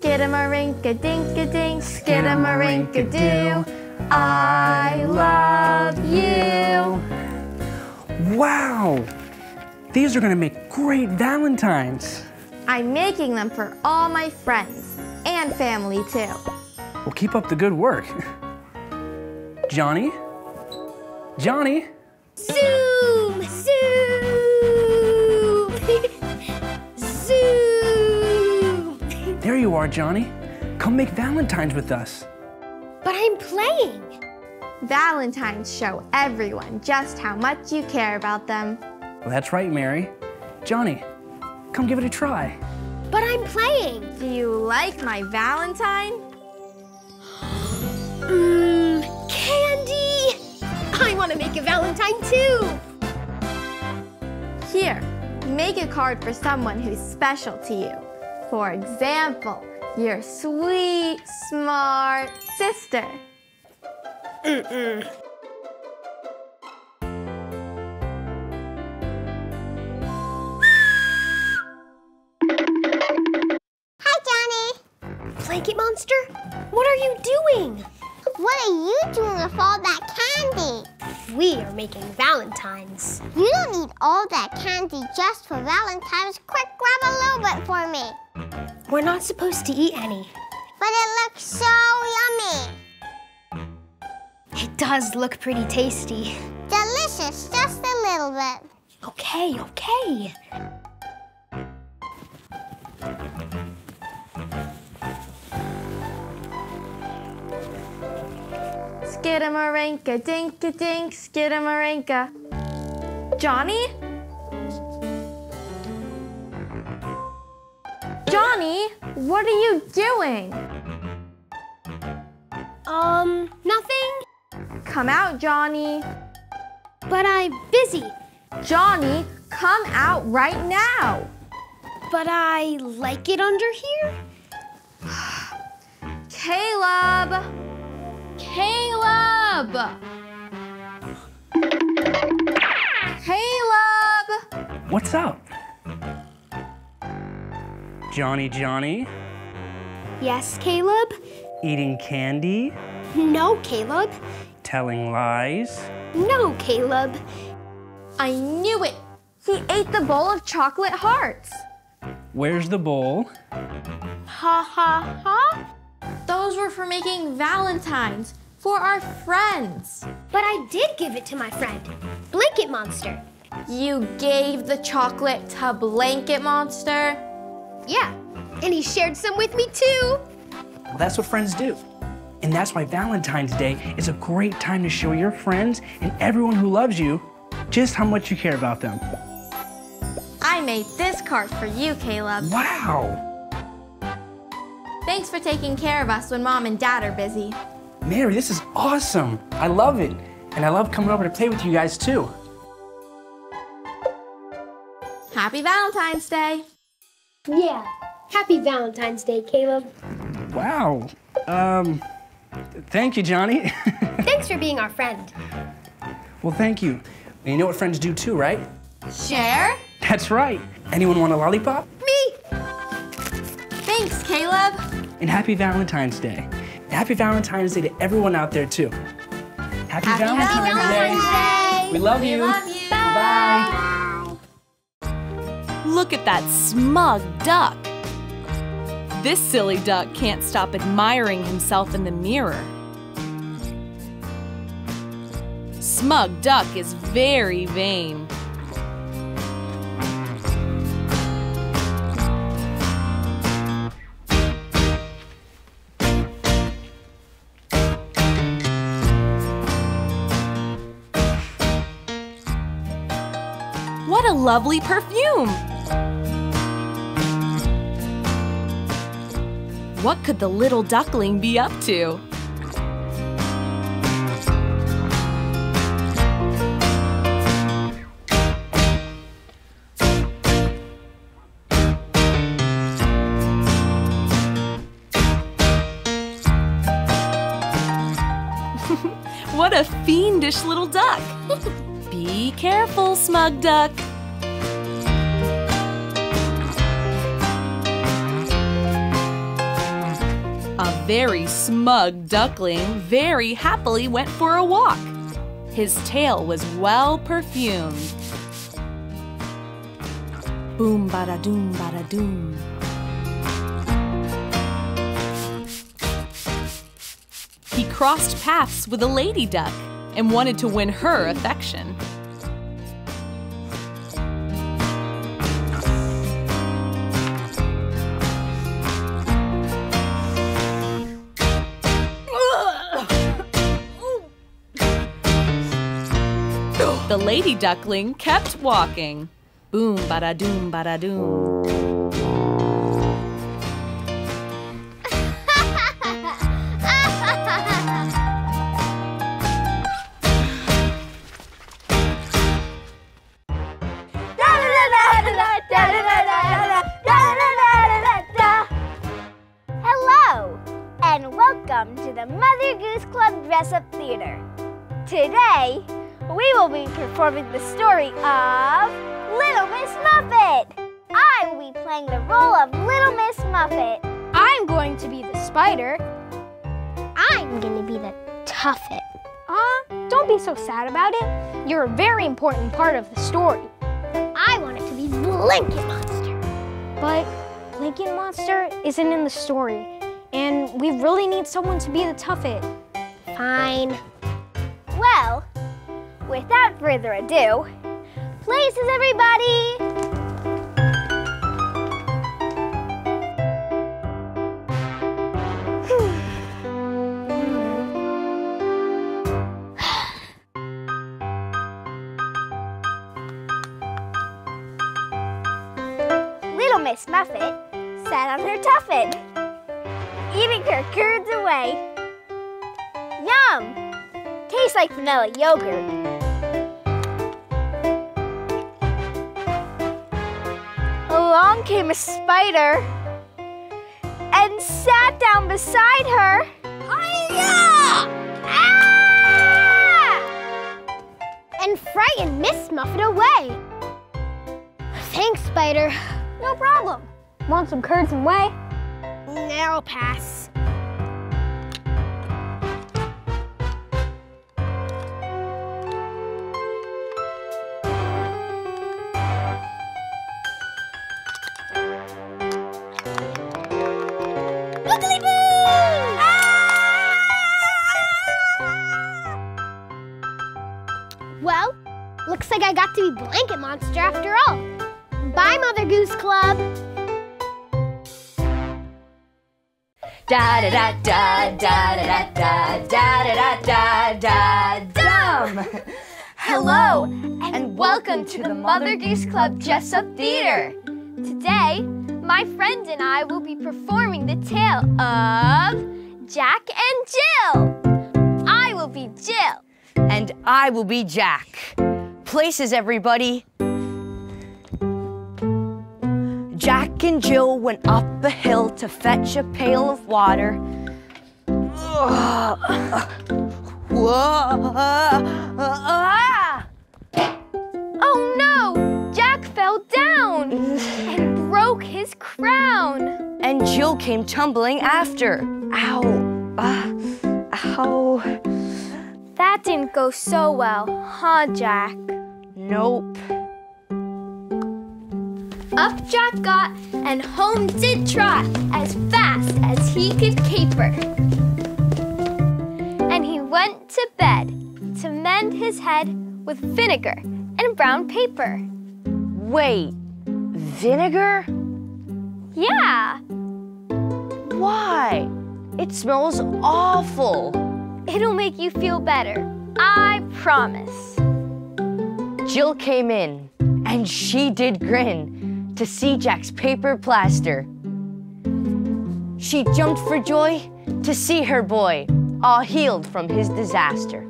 Skidamarinka-dink-a-dink, skidamarinka-doo, I love you. Wow! These are gonna make great Valentines. I'm making them for all my friends and family too. Well, keep up the good work. Johnny? Johnny? Zoom! Zoom! Zoom! There you are, Johnny. Come make Valentines with us. But I'm playing. Valentines show everyone just how much you care about them. Well, that's right, Mary. Johnny, come give it a try. But I'm playing. Do you like my Valentine? Candy! I want to make a Valentine too. Here, make a card for someone who's special to you. For example, your sweet, smart sister. Hi, Johnny. Blanket monster, what are you doing? What are you doing with all that candy? We are making Valentines. You don't need all that candy just for Valentine's. Quick, grab a little bit for me. We're not supposed to eat any. But it looks so yummy. It does look pretty tasty. Delicious, just a little bit. Okay, okay. Skidamarinka-dink-a-dink, skidamarinka. Johnny? Johnny, what are you doing? Nothing. Come out, Johnny. But I'm busy. Johnny, come out right now. But I like it under here. Caleb! Caleb! Caleb! What's up? Johnny? Yes, Caleb? Eating candy? No, Caleb. Telling lies? No, Caleb. I knew it! He ate the bowl of chocolate hearts. Where's the bowl? Ha ha ha. Those were for making Valentines for our friends. But I did give it to my friend, Blanket Monster. You gave the chocolate to Blanket Monster? Yeah, and he shared some with me too. Well, that's what friends do. And that's why Valentine's Day is a great time to show your friends and everyone who loves you just how much you care about them. I made this card for you, Caleb. Wow! Thanks for taking care of us when Mom and Dad are busy. Mary, this is awesome. I love it. And I love coming over to play with you guys too. Happy Valentine's Day. Yeah, happy Valentine's Day, Caleb. Wow. Thank you, Johnny. Thanks for being our friend. Well, thank you. And you know what friends do too, right? Share? That's right. Anyone want a lollipop? Me! Thanks, Caleb. And happy Valentine's Day. And happy Valentine's Day to everyone out there too. Happy Valentine's Day. We love you. We love you. Bye. Look at that smug duck. This silly duck can't stop admiring himself in the mirror. Smug Duck is very vain. What a lovely perfume! What could the little duckling be up to? What a fiendish little duck! Be careful, Smug Duck! very smug duckling very happily went for a walk. His tail was well perfumed. Boom, bada-doom, bada-doom. He crossed paths with a lady duck and wanted to win her affection. The lady duckling kept walking. Boom, bada-doom, bada-doom. Hello, and welcome to the Mother Goose Club Dress-Up Theater. Today, we will be performing the story of Little Miss Muffet. I will be playing the role of Little Miss Muffet. I'm going to be the spider. I'm gonna be the Tuffet. Don't be so sad about it. You're a very important part of the story. I want it to be Blanket Monster. But Blanket Monster isn't in the story, and we really need someone to be the Tuffet. Fine. Well, without further ado, places everybody! Little Miss Muffet sat on her tuffet, eating her curds away. Yum! Tastes like vanilla yogurt. Along came a spider and sat down beside her. Hi-ya! Ah! And frightened Miss Muffet away. Thanks, Spider. No problem. Want some curds and whey? I'll pass. Well, looks like I got to be Blanket Monster after all. Bye, Mother Goose Club. Da da da da da da da da da da da dum. Hello, and welcome to the Mother Goose Club Dress-Up Theater. Today, my friend and I will be performing the tale of Jack and Jill. I will be Jill. And I will be Jack. Places, everybody. Jack and Jill went up a hill to fetch a pail of water. Oh no! Jack fell down and broke his crown. And Jill came tumbling after. Ow. Ow. That didn't go so well, huh, Jack? Nope. Up Jack got, and home did trot as fast as he could caper. And he went to bed to mend his head with vinegar and brown paper. Wait, vinegar? Yeah. Why? It smells awful. It'll make you feel better, I promise. Jill came in, and she did grin to see Jack's paper plaster. She jumped for joy to see her boy all healed from his disaster.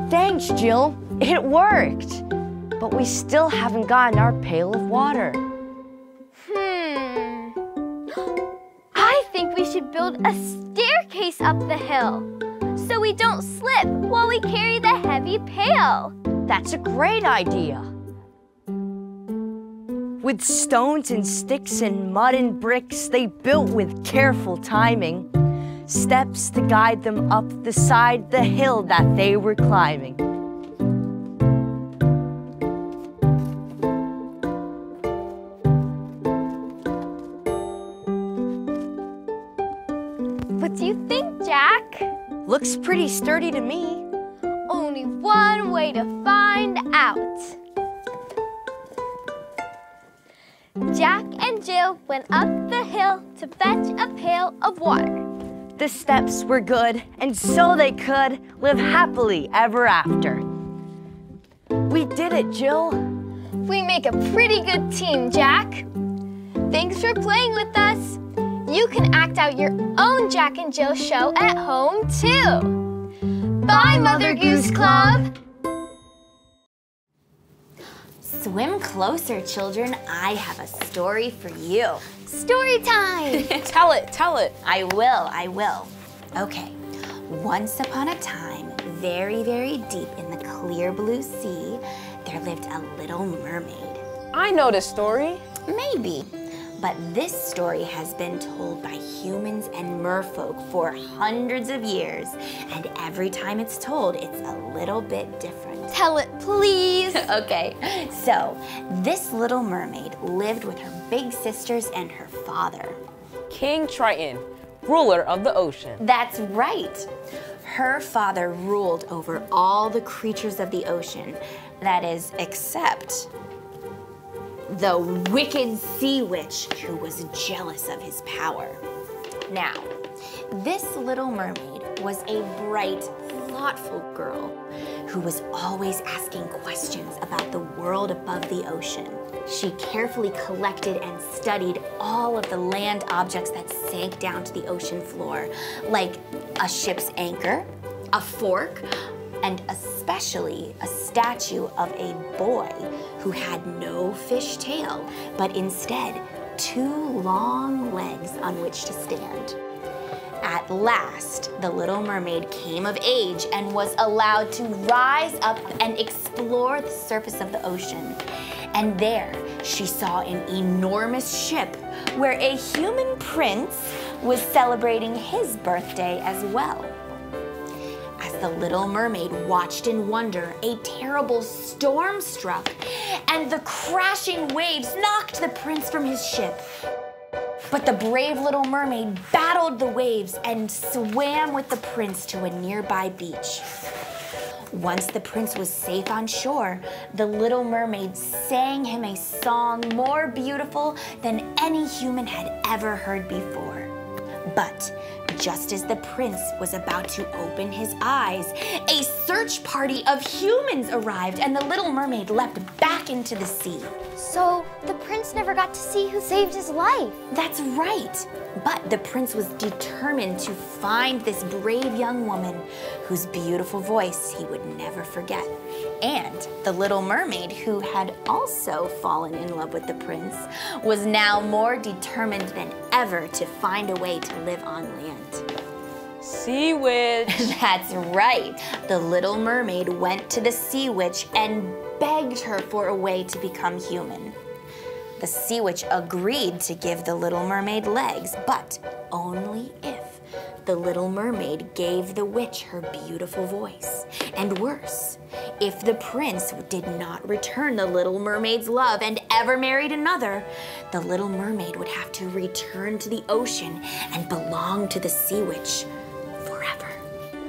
Thanks, Jill, it worked. But we still haven't gotten our pail of water. I think we should build a staircase up the hill so we don't slip while we carry the heavy pail. That's a great idea. With stones and sticks and mud and bricks, they built with careful timing steps to guide them up the side the hill that they were climbing. What do you think, Jack? Looks pretty sturdy to me. Only one way to find out. Jack and Jill went up the hill to fetch a pail of water. The steps were good, and so they could live happily ever after. We did it, Jill. We make a pretty good team, Jack. Thanks for playing with us. You can act out your own Jack and Jill show at home, too. Bye, Mother Goose Club. Swim closer, children. I have a story for you. Story time. Tell it. I will. Okay. Once upon a time, very, very deep in the clear blue sea, there lived a little mermaid. I know this story. Maybe. But this story has been told by humans and merfolk for hundreds of years, and every time it's told, it's a little bit different. Tell it, please. Okay, so this little mermaid lived with her big sisters and her father. King Triton, ruler of the ocean. That's right. Her father ruled over all the creatures of the ocean, that is, except the wicked sea witch who was jealous of his power. Now, this little mermaid was a bright, thoughtful girl who was always asking questions about the world above the ocean. She carefully collected and studied all of the land objects that sank down to the ocean floor, like a ship's anchor, a fork, and especially a statue of a boy who had no fish tail, but instead 2 long legs on which to stand. At last, the little mermaid came of age and was allowed to rise up and explore the surface of the ocean. And there, she saw an enormous ship where a human prince was celebrating his birthday as well. As the little mermaid watched in wonder, a terrible storm struck, and the crashing waves knocked the prince from his ship. But the brave little mermaid battled the waves and swam with the prince to a nearby beach. Once the prince was safe on shore, the little mermaid sang him a song more beautiful than any human had ever heard before. But just as the prince was about to open his eyes, a search party of humans arrived and the little mermaid leapt back into the sea. So the prince never got to see who saved his life. That's right. But the prince was determined to find this brave young woman whose beautiful voice he would never forget. And the little mermaid, who had also fallen in love with the prince, was now more determined than ever to find a way to live on land. Sea witch. That's right. The little mermaid went to the sea witch and begged her for a way to become human. The sea witch agreed to give the little mermaid legs, but only if the little mermaid gave the witch her beautiful voice. And worse, if the prince did not return the little mermaid's love and ever married another, the little mermaid would have to return to the ocean and belong to the sea witch forever.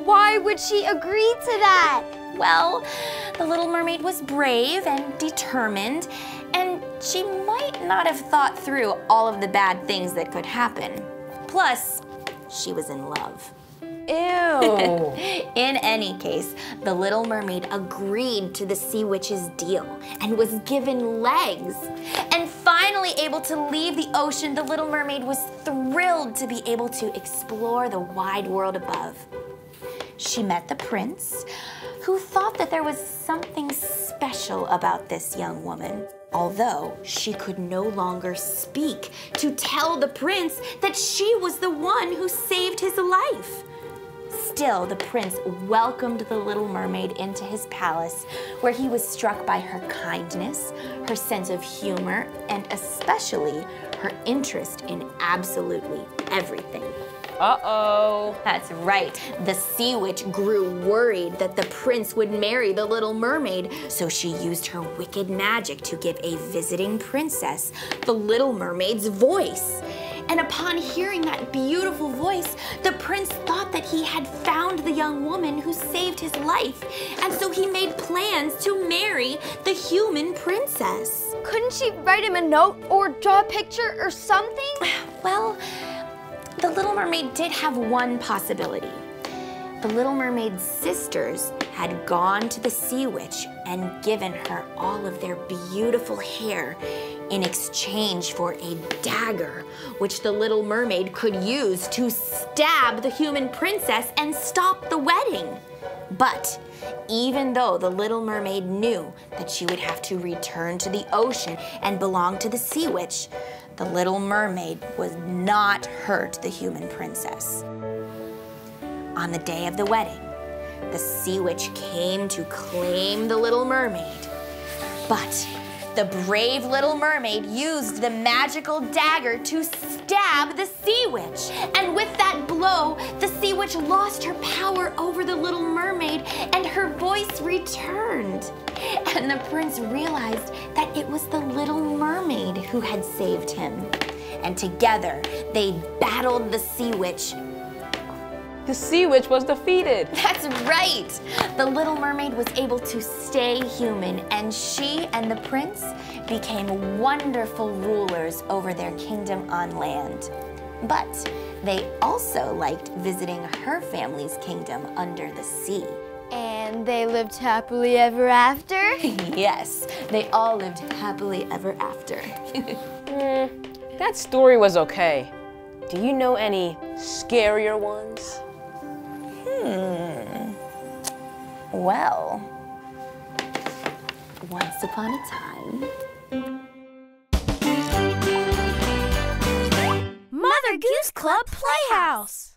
Why would she agree to that? Well, the little mermaid was brave and determined, and she might not have thought through all of the bad things that could happen. Plus, she was in love. Ew. In any case, the little mermaid agreed to the sea witch's deal and was given legs. And finally able to leave the ocean, the little mermaid was thrilled to be able to explore the wide world above. She met the prince, who thought that there was something special about this young woman, although she could no longer speak to tell the prince that she was the one who saved his life. Still, the prince welcomed the little mermaid into his palace, where he was struck by her kindness, her sense of humor, and especially her interest in absolutely everything. Uh-oh. That's right. The sea witch grew worried that the prince would marry the little mermaid, so she used her wicked magic to give a visiting princess the little mermaid's voice. And upon hearing that beautiful voice, the prince thought that he had found the young woman who saved his life. And so he made plans to marry the human princess. Couldn't she write him a note or draw a picture or something? Well, the Little Mermaid did have one possibility. The Little Mermaid's sisters had gone to the sea witch and given her all of their beautiful hair in exchange for a dagger, which the Little Mermaid could use to stab the human princess and stop the wedding. But even though the Little Mermaid knew that she would have to return to the ocean and belong to the sea witch, the Little Mermaid would not hurt the human princess. On the day of the wedding, the sea witch came to claim the Little Mermaid. But the brave Little Mermaid used the magical dagger to stab the sea witch. And with that blow, the sea witch lost her power over the Little Mermaid and her voice returned. And the prince realized that it was the Little Mermaid who had saved him. And together, they battled the sea witch. The sea witch was defeated. That's right. The Little Mermaid was able to stay human, and she and the prince became wonderful rulers over their kingdom on land. But they also liked visiting her family's kingdom under the sea. And they lived happily ever after? Yes, they all lived happily ever after. That story was okay. Do you know any scarier ones? Well, once upon a time. Mother Goose Club Playhouse.